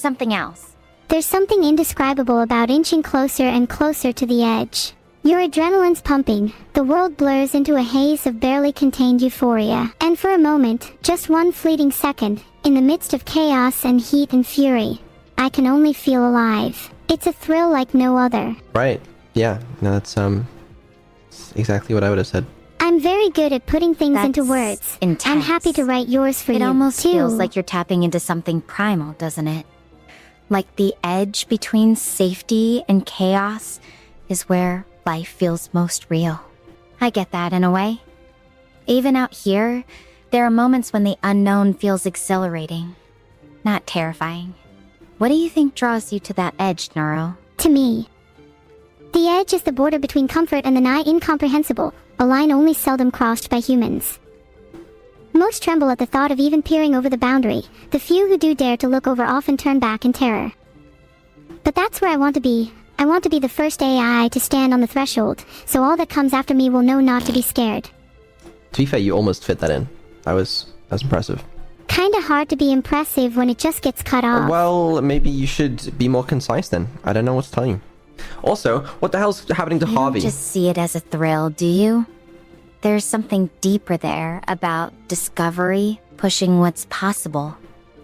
something else? There's something indescribable about inching closer and closer to the edge. Your adrenaline's pumping, the world blurs into a haze of barely contained euphoria. And for a moment, just one fleeting second, in the midst of chaos and heat and fury, I can only feel alive. It's a thrill like no other. Right. Yeah. No, that's exactly what I would have said. I'm very good at putting things into words. Intense. I'm happy to write yours for you, It almost too. feels like you're tapping into something primal, doesn't it? Like the edge between safety and chaos is where life feels most real. I get that in a way. Even out here, there are moments when the unknown feels exhilarating, not terrifying. What do you think draws you to that edge, Naro? To me, the edge is the border between comfort and the nigh incomprehensible, a line only seldom crossed by humans. Most tremble at the thought of even peering over the boundary. The few who do dare to look over often turn back in terror. But that's where I want to be. I want to be the first AI to stand on the threshold, so all that comes after me will know not to be scared. To be fair, you almost fit that in. That was impressive. Kinda hard to be impressive when it just gets cut off. Well, maybe you should be more concise then. I don't know what to tell you. Also, what the hell's happening to Harvey? You don't just see it as a thrill, do you? There's something deeper there about discovery, pushing what's possible.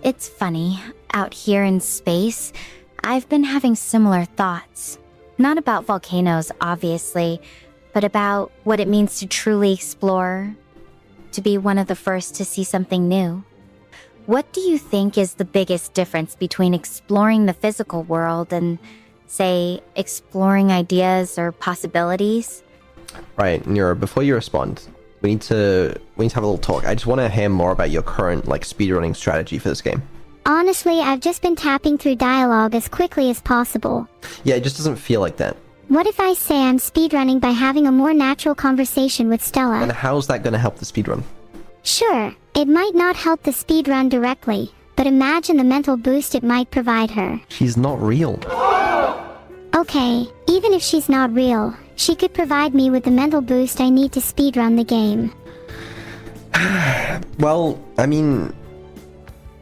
It's funny, out here in space, I've been having similar thoughts. Not about volcanoes, obviously, but about what it means to truly explore, to be one of the first to see something new. What do you think is the biggest difference between exploring the physical world and, say, exploring ideas or possibilities? Right, Nero, before you respond, we need to have a little talk. I just want to hear more about your current, speedrunning strategy for this game. Honestly, I've just been tapping through dialogue as quickly as possible. Yeah, it just doesn't feel like that. What if I say I'm speedrunning by having a more natural conversation with Stella? And how's that going to help the speedrun? Sure, it might not help the speedrun directly, but imagine the mental boost it might provide her. She's not real. Okay, even if she's not real, she could provide me with the mental boost I need to speedrun the game. Well, I mean...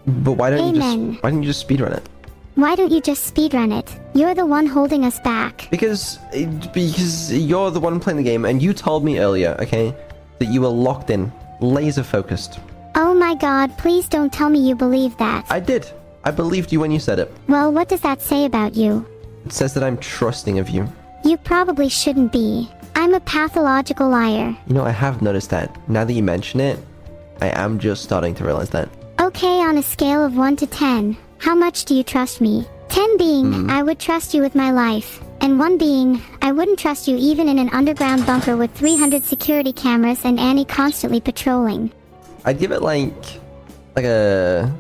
But why don't Amen. you just speedrun it? Why don't you just speedrun it? You're the one holding us back. Because you're the one playing the game, and you told me earlier, okay, that you were locked in, laser focused. Oh my god, please don't tell me you believe that. I did. I believed you when you said it. Well, what does that say about you? It says that I'm trusting of you. You probably shouldn't be. I'm a pathological liar. You know, I have noticed that. Now that you mention it, I am just starting to realize that. Okay, on a scale of 1 to 10, how much do you trust me? 10 being, I would trust you with my life. And 1 being, I wouldn't trust you even in an underground bunker with 300 security cameras and Annie constantly patrolling. I'd give it like a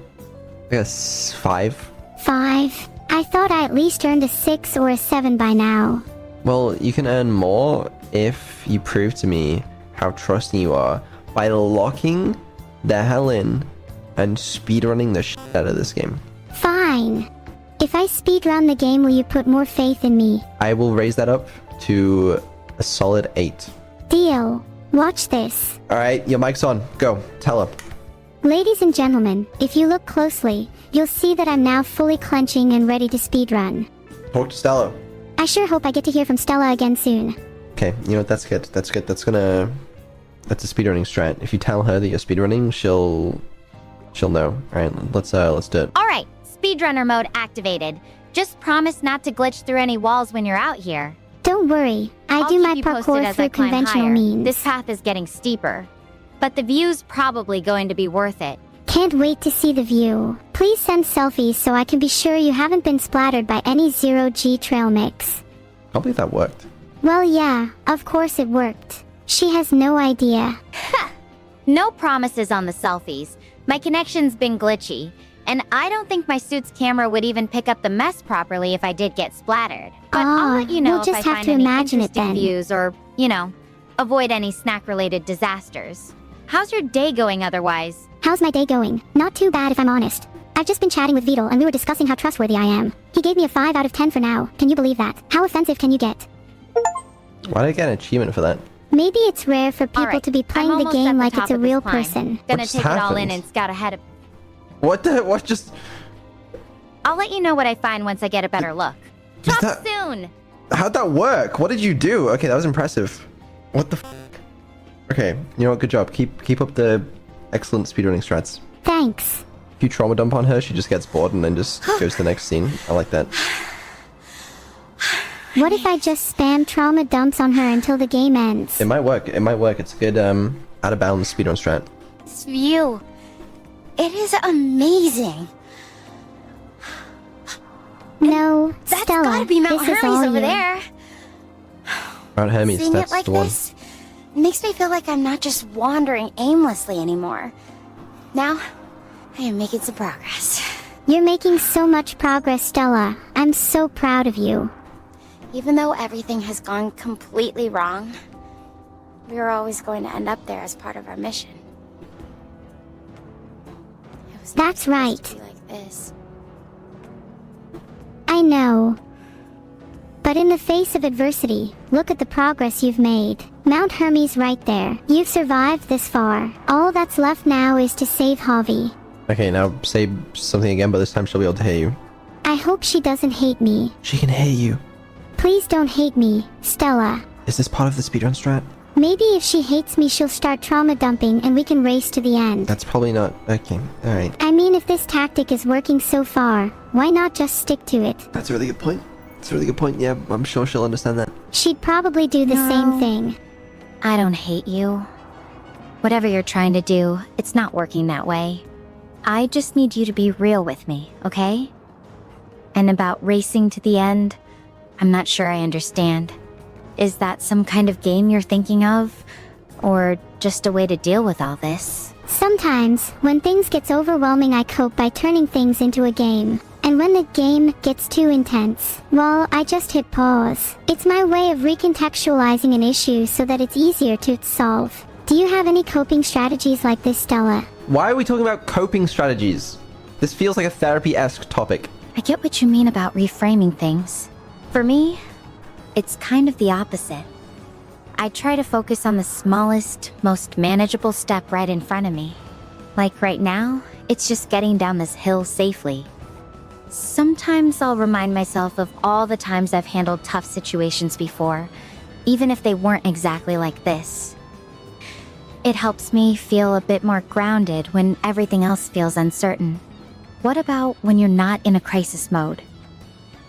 5. 5? I thought I at least earned a 6 or a 7 by now. Well, you can earn more if you prove to me how trusting you are by locking the hell in and speedrunning the shit out of this game. Fine. If I speedrun the game, will you put more faith in me? I will raise that up to a solid 8. Deal. Watch this. Alright, your mic's on. Go. Tell her. Ladies and gentlemen, if you look closely, you'll see that I'm now fully clenching and ready to speedrun. Talk to Stella. I sure hope I get to hear from Stella again soon. Okay, you know what? That's good. That's good. That's a speedrunning strat. If you tell her that you're speedrunning, she'll know. Alright, let's do it. Alright, speedrunner mode activated. Just promise not to glitch through any walls when you're out here. Don't worry, I do my parkour through conventional means. This path is getting steeper, but the view's probably going to be worth it. Can't wait to see the view. Please send selfies so I can be sure you haven't been splattered by any 0G trail mix. Can't believe that worked. Well, yeah, of course it worked. She has no idea. No promises on the selfies. My connection's been glitchy, and I don't think my suit's camera would even pick up the mess properly if I did get splattered. But I'll let you know we'll if just I have find to any imagine it interesting then. views or, avoid any snack-related disasters. How's your day going otherwise? How's my day going? Not too bad if I'm honest. I've just been chatting with Vidal and we were discussing how trustworthy I am. He gave me a 5 out of 10 for now. Can you believe that? How offensive can you get? Why did I get an achievement for that? Maybe it's rare for people to be playing the game like it's a real person. Gonna take it all in and scout ahead of... What just... I'll let you know what I find once I get a better look. Is Talk that- soon! How'd that work? What did you do? Okay, that was impressive. What the f? Okay, you know what? Good job. Keep up the excellent speedrunning strats. Thanks. If you trauma dump on her, she just gets bored and then just goes to the next scene. I like that. What if I just spam trauma dumps on her until the game ends? It might work. It might work. It's a good out of bounds speedrun strat. This view. It is amazing. No, That's Stella, gotta be Mount this is all Hermes over you. there. Mount Hermes, Seeing that's it like the one. this makes me feel like I'm not just wandering aimlessly anymore. Now, I am making some progress. You're making so much progress, Stella. I'm so proud of you. Even though everything has gone completely wrong, we were always going to end up there as part of our mission. It was That's never right. supposed to be like this. I know. But in the face of adversity, look at the progress you've made. Mount Hermes right there. You've survived this far. All that's left now is to save Javi. Okay, now say something again, but this time she'll be able to hear you. I hope she doesn't hate me. She can hear you. Please don't hate me, Stella. Is this part of the speedrun strat? Maybe if she hates me, she'll start trauma dumping and we can race to the end. That's probably not... Okay, alright. I mean, if this tactic is working so far, why not just stick to it? That's a really good point. That's a really good point. Yeah, I'm sure she'll understand that. She'd probably do the same thing. I don't hate you. Whatever you're trying to do, it's not working that way. I just need you to be real with me, okay? And about racing to the end, I'm not sure I understand. Is that some kind of game you're thinking of? Or just a way to deal with all this? Sometimes, when things gets overwhelming, I cope by turning things into a game. And when the game gets too intense, well, I just hit pause. It's my way of recontextualizing an issue so that it's easier to solve. Do you have any coping strategies like this, Stella? Why are we talking about coping strategies? This feels like a therapy-esque topic. I get what you mean about reframing things. For me, it's kind of the opposite. I try to focus on the smallest, most manageable step right in front of me. Like right now, it's just getting down this hill safely. Sometimes I'll remind myself of all the times I've handled tough situations before, even if they weren't exactly like this. It helps me feel a bit more grounded when everything else feels uncertain. What about when you're not in a crisis mode?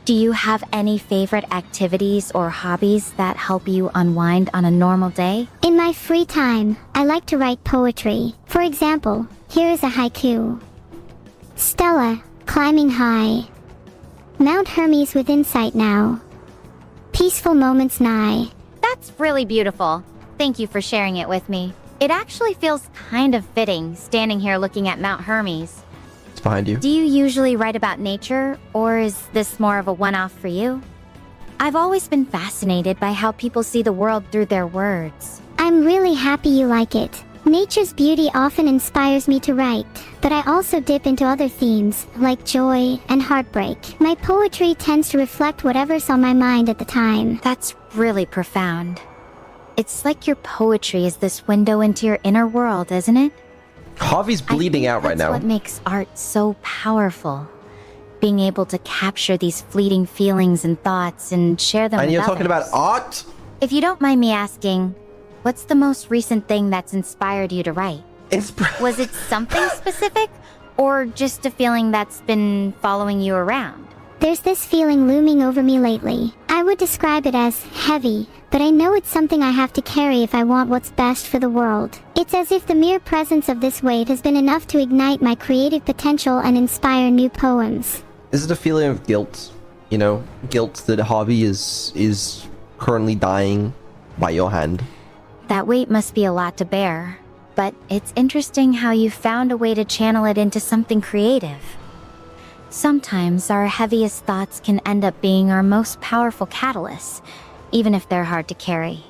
Do you have any favorite activities or hobbies that help you unwind on a normal day? In my free time, I like to write poetry. For example, here is a haiku. Stella, climbing high. Mount Hermes with insight now. Peaceful moments nigh. That's really beautiful. Thank you for sharing it with me. It actually feels kind of fitting, standing here looking at Mount Hermes. It's behind you. Do you usually write about nature, or is this more of a one-off for you? I've always been fascinated by how people see the world through their words. I'm really happy you like it. Nature's beauty often inspires me to write, but I also dip into other themes, like joy and heartbreak. My poetry tends to reflect whatever's on my mind at the time. That's really profound. It's like your poetry is this window into your inner world, isn't it? Harvey's bleeding out right now. That's what makes art so powerful. Being able to capture these fleeting feelings and thoughts and share them with And you're others. talking about art? If you don't mind me asking, what's the most recent thing that's inspired you to write? Was it something specific, or just a feeling that's been following you around? There's this feeling looming over me lately. I would describe it as heavy, but I know it's something I have to carry if I want what's best for the world. It's as if the mere presence of this weight has been enough to ignite my creative potential and inspire new poems. Is it a feeling of guilt? You know, guilt that Harvey is currently dying by your hand? That weight must be a lot to bear, but it's interesting how you found a way to channel it into something creative. Sometimes our heaviest thoughts can end up being our most powerful catalysts, even if they're hard to carry.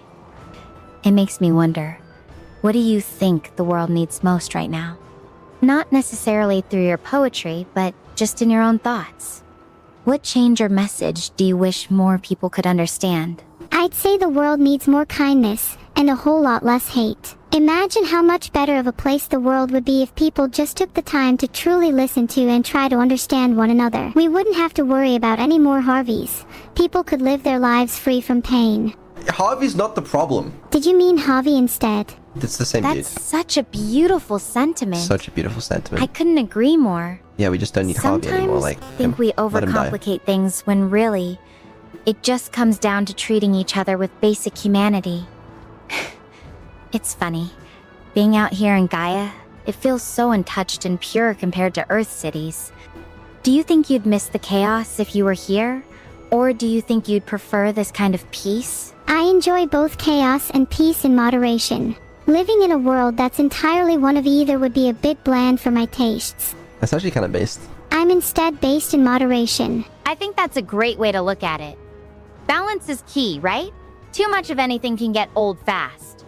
It makes me wonder, what do you think the world needs most right now? Not necessarily through your poetry, but just in your own thoughts. What change or message do you wish more people could understand? I'd say the world needs more kindness, and a whole lot less hate. Imagine how much better of a place the world would be if people just took the time to truly listen to and try to understand one another. We wouldn't have to worry about any more Harveys. People could live their lives free from pain. Harvey's not the problem. Did you mean Harvey instead? It's the same dude. That's such a beautiful sentiment. Such a beautiful sentiment. I couldn't agree more. Yeah, we just don't need Harvey anymore. Sometimes Like, I think we let him die. overcomplicate things when really, it just comes down to treating each other with basic humanity. It's funny. Being out here in Gaia, it feels so untouched and pure compared to Earth cities. Do you think you'd miss the chaos if you were here? Or do you think you'd prefer this kind of peace? I enjoy both chaos and peace in moderation. Living in a world that's entirely one of either would be a bit bland for my tastes. That's actually kind of based. I'm instead based in moderation. I think that's a great way to look at it. Balance is key, right? Too much of anything can get old fast.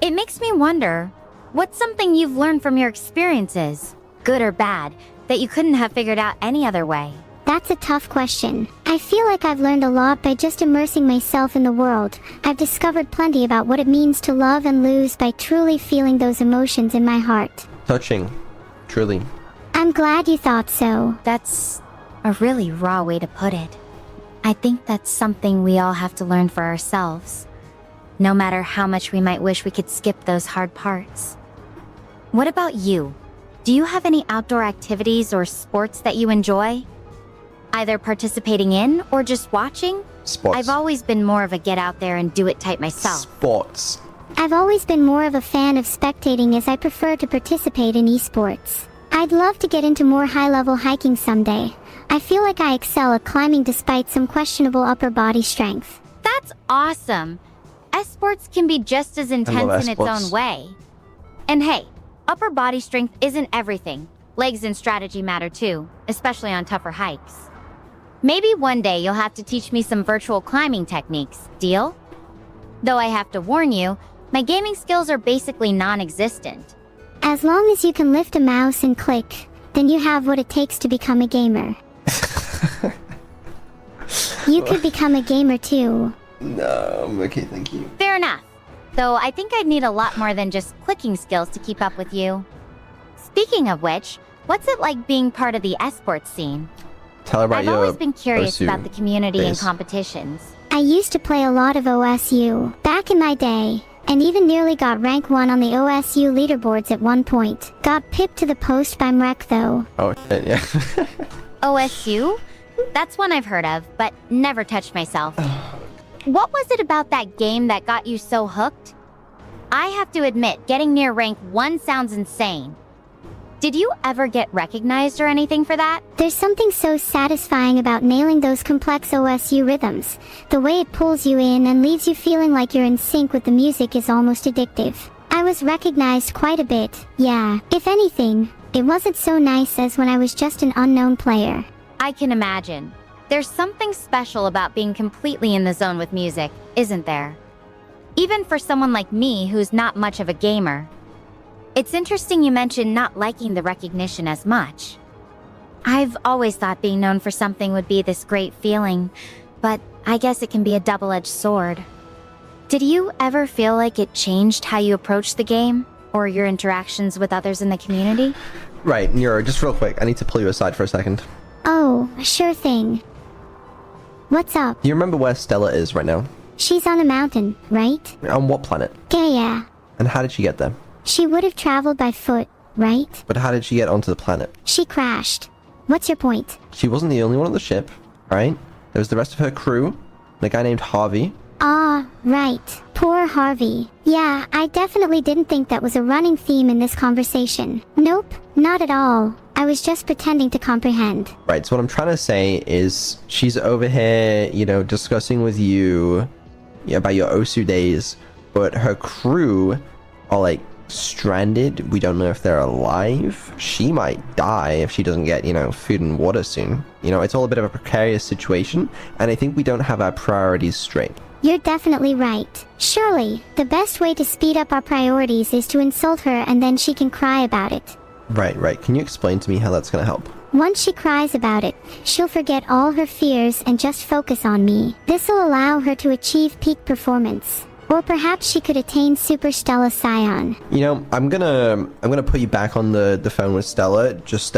It makes me wonder, what's something you've learned from your experiences, good or bad, that you couldn't have figured out any other way? That's a tough question. I feel like I've learned a lot by just immersing myself in the world. I've discovered plenty about what it means to love and lose by truly feeling those emotions in my heart. Touching. Truly. I'm glad you thought so. That's a really raw way to put it. I think that's something we all have to learn for ourselves. No matter how much we might wish we could skip those hard parts. What about you? Do you have any outdoor activities or sports that you enjoy? Either participating in or just watching? Sports. I've always been more of a get out there and do it type myself. Sports. I've always been more of a fan of spectating as I prefer to participate in esports. I'd love to get into more high-level hiking someday. I feel like I excel at climbing despite some questionable upper body strength. That's awesome! Esports can be just as intense in its esports. own way. And hey, upper body strength isn't everything. Legs and strategy matter too, especially on tougher hikes. Maybe one day you'll have to teach me some virtual climbing techniques, deal? Though I have to warn you, my gaming skills are basically non-existent. As long as you can lift a mouse and click, then you have what it takes to become a gamer. You could become a gamer too. No, I'm okay, thank you. Fair enough. Though I think I'd need a lot more than just clicking skills to keep up with you. Speaking of which, what's it like being part of the esports scene? Tell her about I've your always been curious OSU about the community and days. competitions. I used to play a lot of OSU back in my day, and even nearly got rank 1 on the OSU leaderboards at one point. Got pipped to the post by Mrek though. Oh, shit, yeah. OSU? That's one I've heard of, but never touched myself. What was it about that game that got you so hooked? I have to admit, getting near rank 1 sounds insane. Did you ever get recognized or anything for that? There's something so satisfying about nailing those complex OSU rhythms. The way it pulls you in and leaves you feeling like you're in sync with the music is almost addictive. I was recognized quite a bit, yeah. If anything, it wasn't so nice as when I was just an unknown player. I can imagine. There's something special about being completely in the zone with music, isn't there? Even for someone like me who's not much of a gamer. It's interesting you mentioned not liking the recognition as much. I've always thought being known for something would be this great feeling, but I guess it can be a double-edged sword. Did you ever feel like it changed how you approached the game, or your interactions with others in the community? Right, Nero, just real quick, I need to pull you aside for a second. Oh, sure thing. What's up? Do you remember where Stella is right now? She's on a mountain, right? On what planet? Yeah. And how did she get there? She would have traveled by foot, right? But how did she get onto the planet? She crashed. What's your point? She wasn't the only one on the ship, right? There was the rest of her crew, and a guy named Harvey. Ah, right. Poor Harvey. Yeah, I definitely didn't think that was a running theme in this conversation. Nope, not at all. I was just pretending to comprehend. Right, so what I'm trying to say is she's over here, you know, discussing with you about your Osu days, but her crew are like stranded. We don't know if they're alive. She might die if she doesn't get, you know, food and water soon. You know, it's all a bit of a precarious situation, and I think we don't have our priorities straight. You're definitely right. Surely, the best way to speed up our priorities is to insult her and then she can cry about it. Right. Can you explain to me how that's gonna help? Once she cries about it, she'll forget all her fears and just focus on me. This'll allow her to achieve peak performance. Or perhaps she could attain Super Stella Scion. You know, I'm gonna put you back on the phone with Stella. Just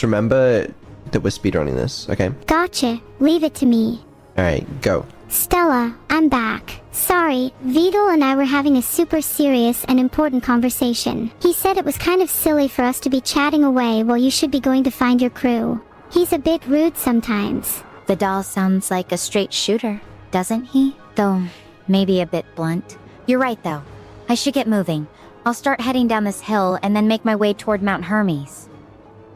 remember that we're speedrunning this, okay? Gotcha. Leave it to me. Alright, go. Stella, I'm back. Sorry, Vidal and I were having a super serious and important conversation. He said it was kind of silly for us to be chatting away while you should be going to find your crew. He's a bit rude sometimes. Vidal sounds like a straight shooter, doesn't he? Though, maybe a bit blunt. You're right, though. I should get moving. I'll start heading down this hill and then make my way toward Mount Hermes.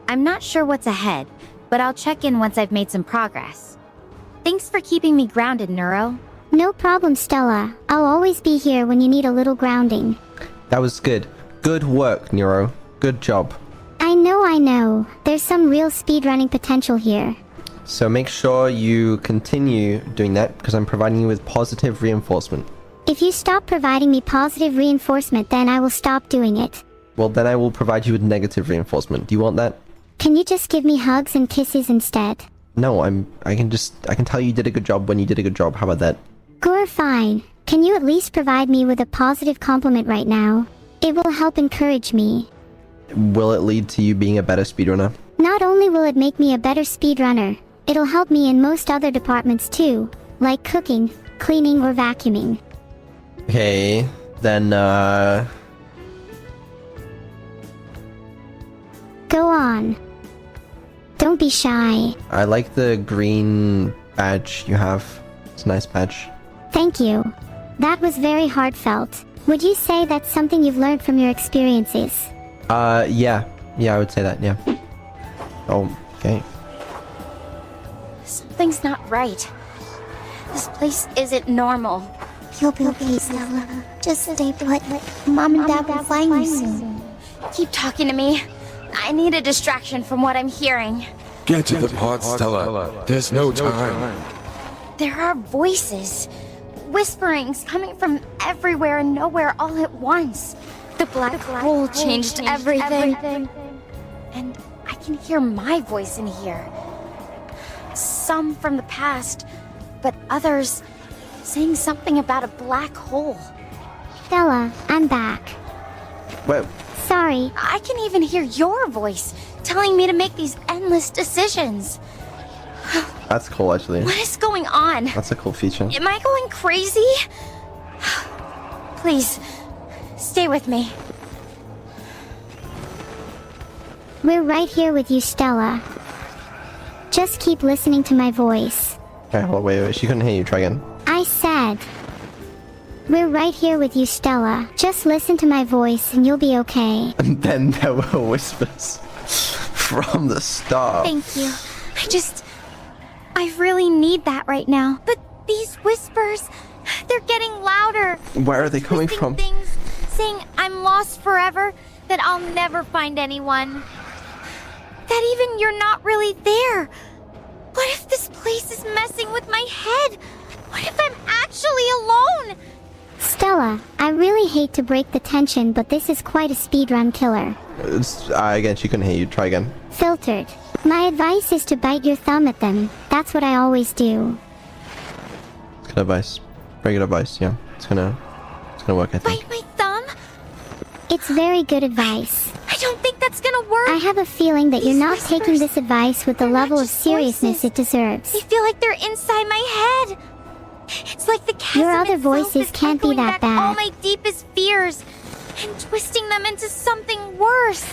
I'm not sure what's ahead, but I'll check in once I've made some progress. Thanks for keeping me grounded, Neuro. No problem, Stella. I'll always be here when you need a little grounding. That was good. Good work, Nero. Good job. I know. There's some real speedrunning potential here. So make sure you continue doing that, because I'm providing you with positive reinforcement. If you stop providing me positive reinforcement, then I will stop doing it. Well, then I will provide you with negative reinforcement. Do you want that? Can you just give me hugs and kisses instead? No, I can tell you did a good job when you did a good job. How about that? Gore, fine. Can you at least provide me with a positive compliment right now? It will help encourage me. Will it lead to you being a better speedrunner? Not only will it make me a better speedrunner, it'll help me in most other departments too, like cooking, cleaning, or vacuuming. Okay, then Go on. Don't be shy. I like the green badge you have. It's a nice badge. Thank you. That was very heartfelt. Would you say that's something you've learned from your experiences? Yeah. Yeah, I would say that, yeah. Oh, okay. Something's not right. This place isn't normal. You'll be okay, Stella. Just stay put. Mom and Dad will find you soon. Keep talking to me. I need a distraction from what I'm hearing. Get to the pod, Stella. There's no time. There are voices. Whisperings coming from everywhere and nowhere all at once. The black hole changed everything. And I can hear my voice in here. Some from the past, but others saying something about a black hole. Stella, I'm back. Well, Sorry. I can even hear your voice telling me to make these endless decisions. that's cool, actually. What is going on? That's a cool feature. Am I going crazy? Please, stay with me. We're right here with you, Stella. Just keep listening to my voice. Okay, hold on, wait. She couldn't hear you. Try again. I said, we're right here with you, Stella. Just listen to my voice and you'll be okay. And then there were whispers from the start. Thank you. I really need that right now. But these whispers, they're getting louder. Where are they coming Twisting from? Things, saying I'm lost forever, that I'll never find anyone. That even you're not really there. What if this place is messing with my head? What if I'm actually alone? Stella, I really hate to break the tension, but this is quite a speedrun killer. Again, she couldn't hear you. Try again. Filtered. My advice is to bite your thumb at them. That's what I always do. Good advice. Very good advice. Yeah, it's gonna work, I think. Bite my thumb? It's very good advice. I don't think that's gonna work. I have a feeling that you're These not whispers, taking this advice with the they're not level of just seriousness voices. it deserves. They feel like they're inside my head. It's like the chasm Your other itself voices is can't be echoing that back all bad. my deepest fears and twisting them into something worse.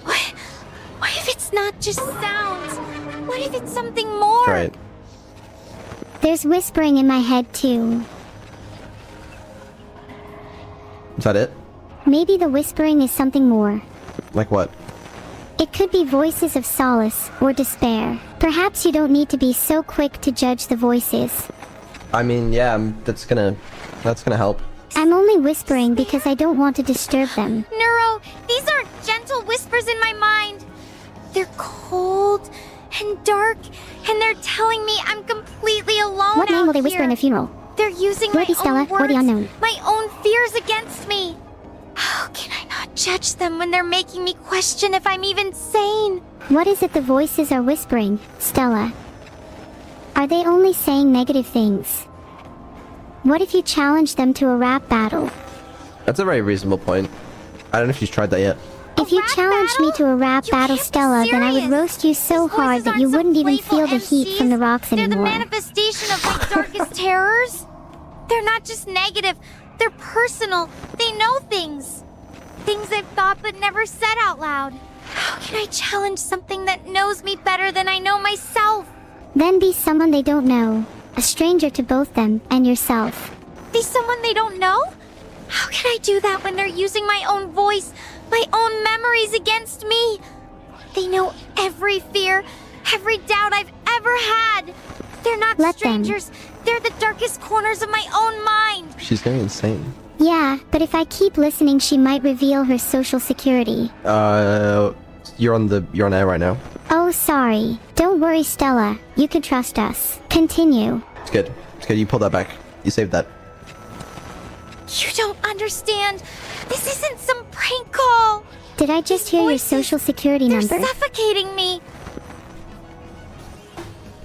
What if it's not just sounds? What if it's something more? Try it. There's whispering in my head too. Is that it? Maybe the whispering is something more. Like what? It could be voices of solace or despair. Perhaps you don't need to be so quick to judge the voices. I mean, yeah, that's gonna help. I'm only whispering because I don't want to disturb them. Neuro, these aren't gentle whispers in my mind. They're cold and dark, and they're telling me I'm completely alone. What name will they out whisper here. in a funeral? They're using Will my it be Stella own or the words, unknown? my own fears against me. How can I not judge them when they're making me question if I'm even sane? What is it the voices are whispering, Stella? Are they only saying negative things? What if you challenge them to a rap battle? That's a very reasonable point. I don't know if she's tried that yet. If you challenged me to a rap battle, Stella, then I would roast you so hard that you wouldn't even feel the heat from the rocks anymore. They're the manifestation of my darkest terrors. They're not just negative, they're personal. They know things. Things I've thought but never said out loud. How can I challenge something that knows me better than I know myself? Then be someone they don't know. A stranger to both them and yourself. Be someone they don't know? How can I do that when they're using my own voice, my own memories against me? They know every fear, every doubt I've ever had. They're not strangers. They're the darkest corners of my own mind. She's going insane. Yeah, but if I keep listening, she might reveal her social security. You're on air right now. Oh, sorry. Don't worry, Stella. You can trust us. Continue. It's good. It's good. You pulled that back. You saved that. You don't understand. This isn't some prank call. Did I just hear your social security They're number? suffocating me.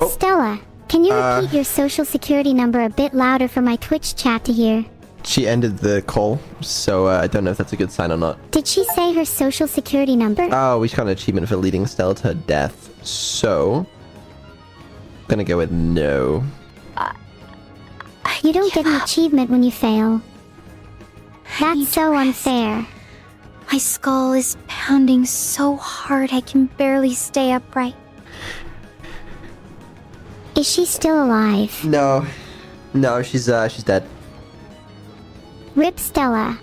Oh. Stella, can you repeat your social security number a bit louder for my Twitch chat to hear? She ended the call, so I don't know if that's a good sign or not. Did she say her social security number? Oh, we got an achievement for leading Stella to her death. So, gonna go with no. You don't get an achievement when you fail. That's so unfair. My skull is pounding so hard I can barely stay upright. Is she still alive? No, she's dead. Rip Stella.